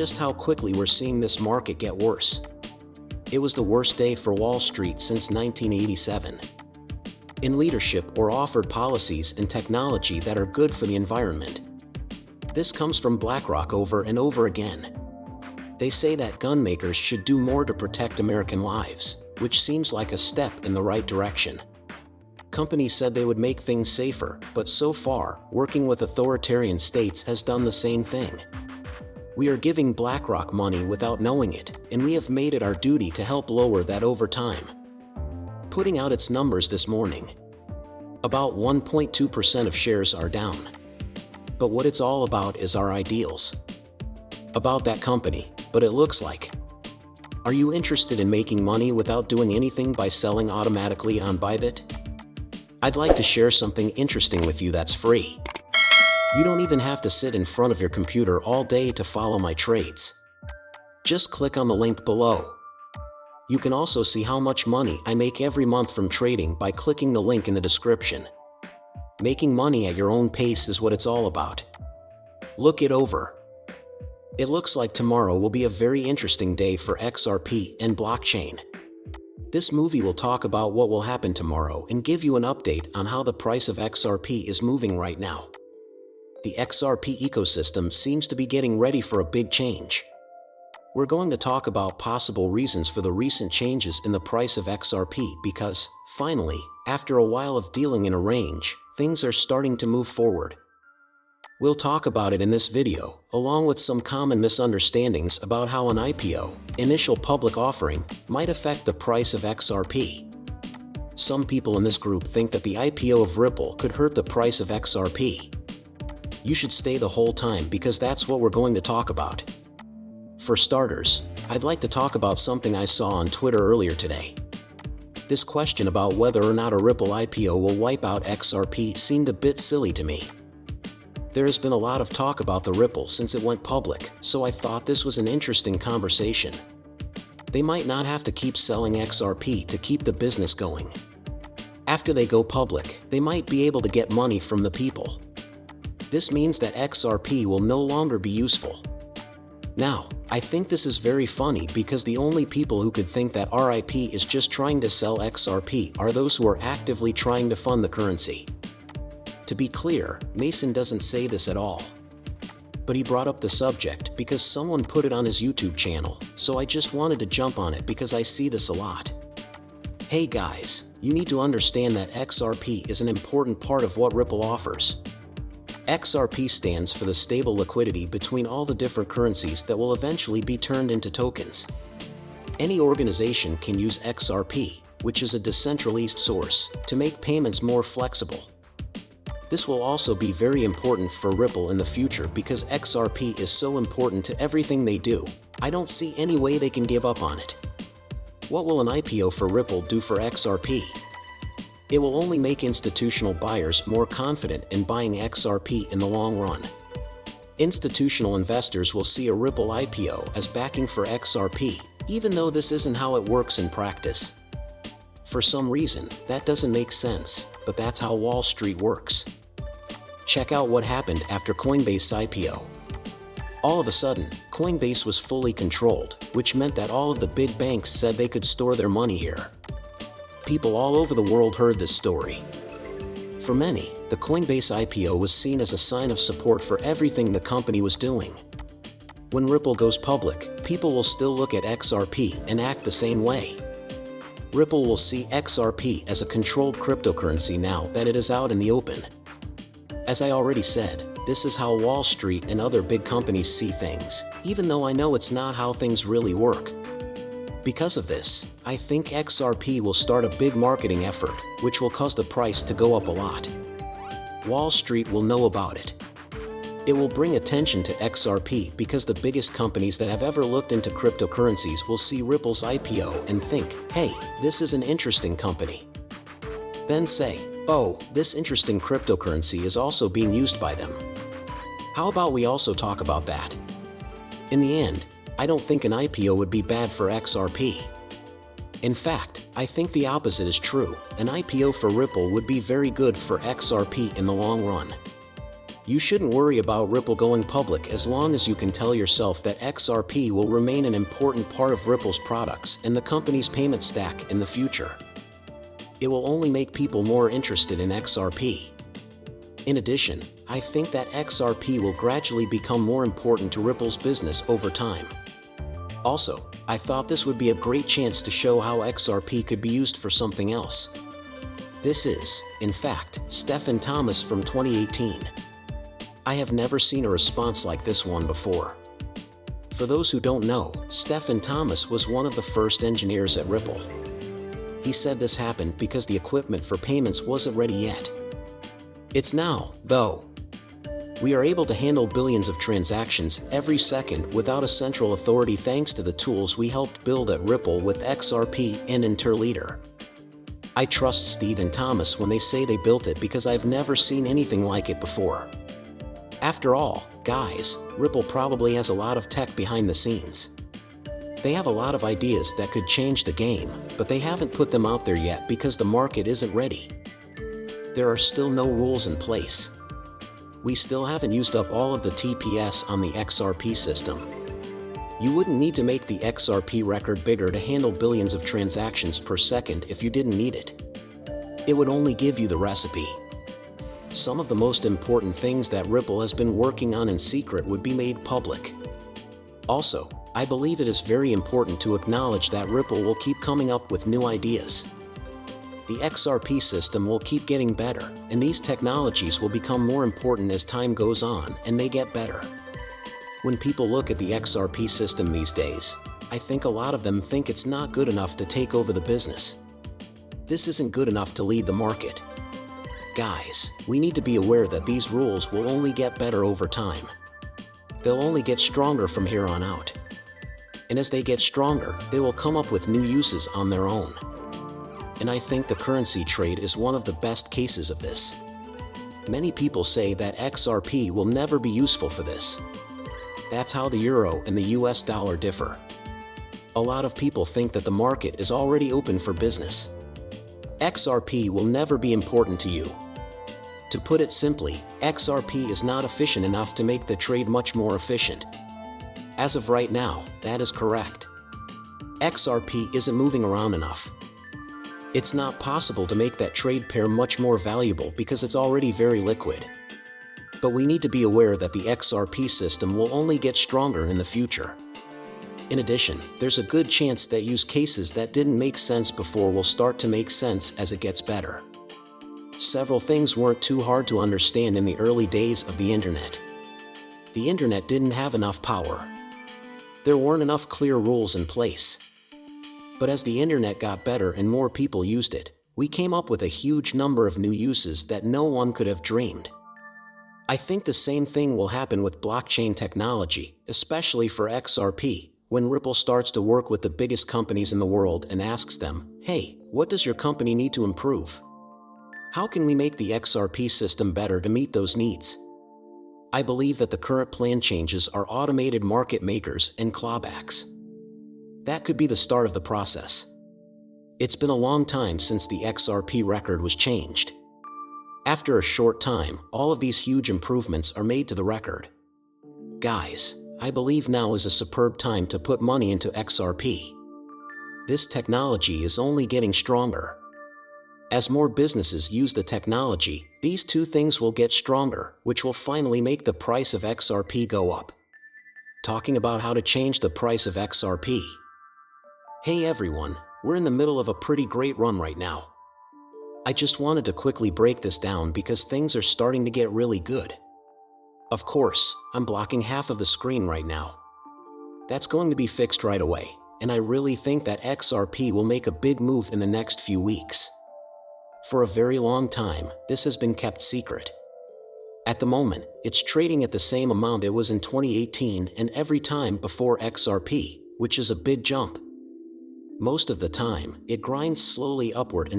just how quickly we're seeing this market get worse. It was the worst day for Wall Street since 1987. In leadership or offered policies and technology that are good for the environment. This comes from BlackRock over and over again. They say that gun makers should do more to protect American lives, which seems like a step in the right direction. Companies said they would make things safer, but so far, working with authoritarian states has done the same thing. We are giving BlackRock money without knowing it, and we have made it our duty to help lower that over time. Putting out its numbers this morning. About 1.2% of shares are down. But what it's all about is our ideals. About that company, but it looks like. Are you interested in making money without doing anything by selling automatically on Bybit? I'd like to share something interesting with you that's free. You don't even have to sit in front of your computer all day to follow my trades. Just click on the link below. You can also see how much money I make every month from trading by clicking the link in the description. Making money at your own pace is what it's all about. Look it over. It looks like tomorrow will be a very interesting day for XRP and blockchain. This movie will talk about what will happen tomorrow and give you an update on how the price of XRP is moving right now. The XRP ecosystem seems to be getting ready for a big change. We're going to talk about possible reasons for the recent changes in the price of XRP because, finally, after a while of dealing in a range, things are starting to move forward. We'll talk about it in this video, along with some common misunderstandings about how an IPO, initial public offering, might affect the price of XRP. Some people in this group think that the IPO of Ripple could hurt the price of XRP. You should stay the whole time because that's what we're going to talk about. For starters, I'd like to talk about something I saw on Twitter earlier today. This question about whether or not a Ripple IPO will wipe out XRP seemed a bit silly to me. There has been a lot of talk about the Ripple since it went public, so I thought this was an interesting conversation. They might not have to keep selling XRP to keep the business going. After they go public, they might be able to get money from the people. This means that XRP will no longer be useful. Now, I think this is very funny because the only people who could think that RIP is just trying to sell XRP are those who are actively trying to fund the currency. To be clear, Mason doesn't say this at all. But he brought up the subject because someone put it on his YouTube channel, so I just wanted to jump on it because I see this a lot. Hey guys, you need to understand that XRP is an important part of what Ripple offers. XRP stands for the stable liquidity between all the different currencies that will eventually be turned into tokens. Any organization can use XRP, which is a decentralized source, to make payments more flexible. This will also be very important for Ripple in the future because XRP is so important to everything they do. I don't see any way they can give up on it. What will an IPO for Ripple do for XRP? It will only make institutional buyers more confident in buying XRP in the long run. Institutional investors will see a Ripple IPO as backing for XRP, even though this isn't how it works in practice. For some reason, that doesn't make sense, but that's how Wall Street works. Check out what happened after Coinbase's IPO. All of a sudden, Coinbase was fully controlled, which meant that all of the big banks said they could store their money here. People all over the world heard this story. For many, the Coinbase IPO was seen as a sign of support for everything the company was doing. When Ripple goes public, people will still look at XRP and act the same way. Ripple will see XRP as a controlled cryptocurrency now that it is out in the open. As I already said, this is how Wall Street and other big companies see things, even though I know it's not how things really work. Because of this, I think XRP will start a big marketing effort, which will cause the price to go up a lot. Wall Street will know about it. It will bring attention to XRP because the biggest companies that have ever looked into cryptocurrencies will see Ripple's IPO and think, hey, this is an interesting company. Then say, oh, this interesting cryptocurrency is also being used by them. How about we also talk about that? In the end, I don't think an IPO would be bad for XRP. In fact, I think the opposite is true. An IPO for Ripple would be very good for XRP in the long run. You shouldn't worry about Ripple going public as long as you can tell yourself that XRP will remain an important part of Ripple's products and the company's payment stack in the future. It will only make people more interested in XRP. In addition, I think that XRP will gradually become more important to Ripple's business over time. Also, I thought this would be a great chance to show how XRP could be used for something else. This is, in fact, Stephen Thomas from 2018. I have never seen a response like this one before. For those who don't know, Stephen Thomas was one of the first engineers at Ripple. He said this happened because the equipment for payments wasn't ready yet. It's now, though. We are able to handle billions of transactions every second without a central authority thanks to the tools we helped build at Ripple with XRP and Interleader. I trust Stephen Thomas when they say they built it because I've never seen anything like it before. After all, guys, Ripple probably has a lot of tech behind the scenes. They have a lot of ideas that could change the game, but they haven't put them out there yet because the market isn't ready. There are still no rules in place. We still haven't used up all of the TPS on the XRP system. You wouldn't need to make the XRP record bigger to handle billions of transactions per second if you didn't need it. It would only give you the recipe. Some of the most important things that Ripple has been working on in secret would be made public. Also, I believe it is very important to acknowledge that Ripple will keep coming up with new ideas. The XRP system will keep getting better, and these technologies will become more important as time goes on and they get better. When people look at the XRP system these days, I think a lot of them think it's not good enough to take over the business. This isn't good enough to lead the market. Guys, we need to be aware that these rules will only get better over time. They'll only get stronger from here on out. And as they get stronger, they will come up with new uses on their own. And I think the currency trade is one of the best cases of this. Many people say that XRP will never be useful for this. That's how the euro and the US dollar differ. A lot of people think that the market is already open for business. XRP will never be important to you. To put it simply, XRP is not efficient enough to make the trade much more efficient. As of right now, that is correct. XRP isn't moving around enough. It's not possible to make that trade pair much more valuable because it's already very liquid. But we need to be aware that the XRP system will only get stronger in the future. In addition, there's a good chance that use cases that didn't make sense before will start to make sense as it gets better. Several things weren't too hard to understand in the early days of the internet. The internet didn't have enough power. There weren't enough clear rules in place. But as the internet got better and more people used it, we came up with a huge number of new uses that no one could have dreamed. I think the same thing will happen with blockchain technology, especially for XRP, when Ripple starts to work with the biggest companies in the world and asks them, "Hey, what does your company need to improve? How can we make the XRP system better to meet those needs?" I believe that the current plan changes are automated market makers and clawbacks. That could be the start of the process. It's been a long time since the XRP record was changed. After a short time, all of these huge improvements are made to the record. Guys, I believe now is a superb time to put money into XRP. This technology is only getting stronger. As more businesses use the technology, these two things will get stronger, which will finally make the price of XRP go up. Talking about how to change the price of XRP. Hey everyone, we're in the middle of a pretty great run right now. I just wanted to quickly break this down because things are starting to get really good. Of course, I'm blocking half of the screen right now. That's going to be fixed right away, and I really think that XRP will make a big move in the next few weeks. For a very long time, this has been kept secret. At the moment, it's trading at the same amount it was in 2018 and every time before XRP, which is a big jump. Most of the time, it grinds slowly upward